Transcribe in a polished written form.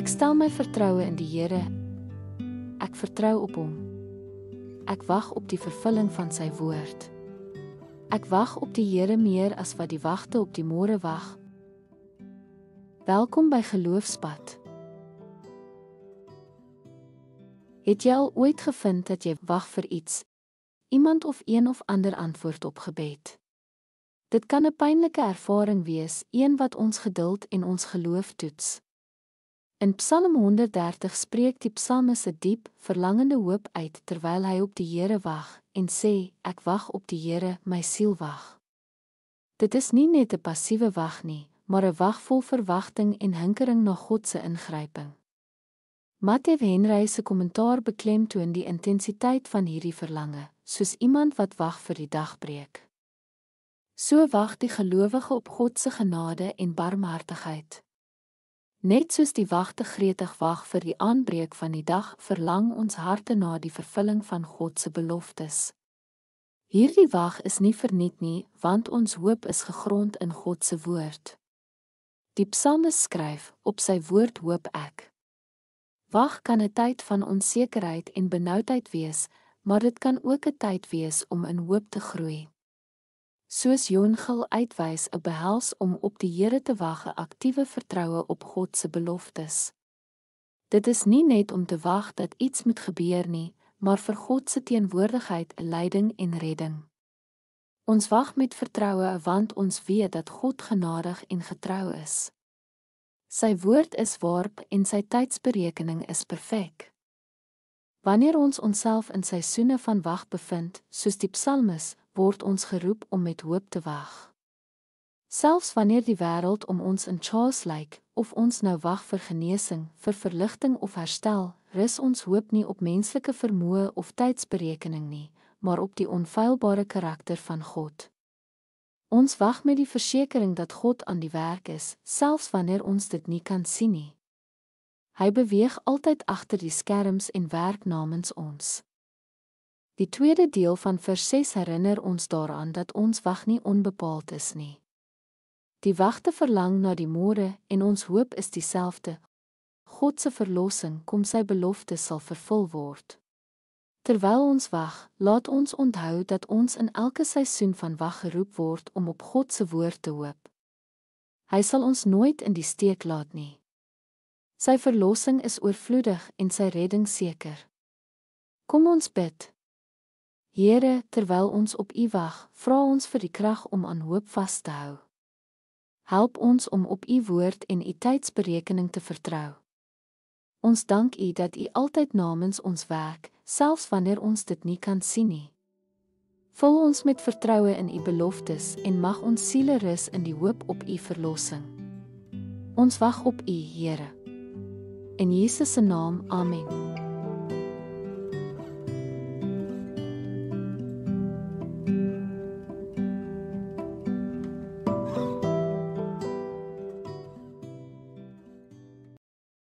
Ek stel my vertroue in die Here. Ek vertrou op hom. Ek wag op die vervulling van sy woord. Ek wag op die Here meer as wat die wagte op die môre wag. Welkom by Geloofspad. Het jy al ooit gevind dat jy wag vir iets, iemand of een of ander antwoord op gebed? Dit kan 'n pynlike ervaring wees, een wat ons geduld en ons geloof toets. In Psalm 130 spreek die psalmis 'n diep, verlangende hoop uit terwyl hy op die Here wag en sê, ek wag op die Here, my siel wag. Dit is nie net 'n passiewe wag nie, maar 'n wag vol verwagting en hinkering na God se ingryping. Matthew Henry se kommentaar beklemtoon die intensiteit van hierdie verlange, soos iemand wat wag vir die dagbreek. So wag die gelowige op God se genade en barmhartigheid. Net soos die wagte gretig wag vir die aanbreek van die dag, verlang ons harte na die vervulling van God se beloftes. Hierdie wag is nie verniet nie, want ons hoop is gegrond in God se woord. Die psalmis skryf, op sy woord hoop ek. Wag kan 'n tyd van onsekerheid en benoudheid wees, maar dit kan ook 'n tyd wees om in hoop te groei. Soos Jon Gil uitwys, 'n behels om op die Here te wag 'n aktiewe vertroue op God se beloftes. Dit is nie net om te wag dat iets moet gebeur nie, maar vir God se teenwoordigheid, 'n leiding en redding. Ons wag met vertroue want ons weet dat God genadig en getrou is. Sy woord is waar en sy tydsberekening is perfek. Wanneer ons onsself in seisoene van wag bevind, soos die psalmis, word ons geroep om met hoop te wag. Selfs wanneer die wêreld om ons in chaos lyk, of ons nou wag vir genesing, vir verligting of herstel, rus ons hoop nie op menslike vermoë of tydsberekening nie, maar op die onfeilbare karakter van God. Ons wag met die versekering dat God aan die werk is, selfs wanneer ons dit nie kan sien nie. Hy beweeg altyd agter die skerms en werk namens ons. Die tweede deel van vers 6 herinner ons daaraan dat ons wag nie onbepaald is nie. Die wagte verlang na die môre en ons hoop is dieselfde. God se verlossing, kom sy belofte sal vervul word. Terwyl ons wag, laat ons onthou dat ons in elke seisoen van wag geroep word om op God se woord te hoop. Hy sal ons nooit in die steek laat nie. Sy verlossing is oorvloedig en sy redding seker. Kom ons bid. Here, terwyl ons op U wag, vra ons vir die krag om aan hoop vas te hou. Help ons om op U woord en U tydsberekening te vertrou. Ons dank U dat U altyd namens ons werk, selfs wanneer ons dit nie kan sien nie. Vul ons met vertroue in U beloftes en mag ons siele rus in die hoop op U verlossing. Ons wag op U, Here. In Jesus se naam, amen.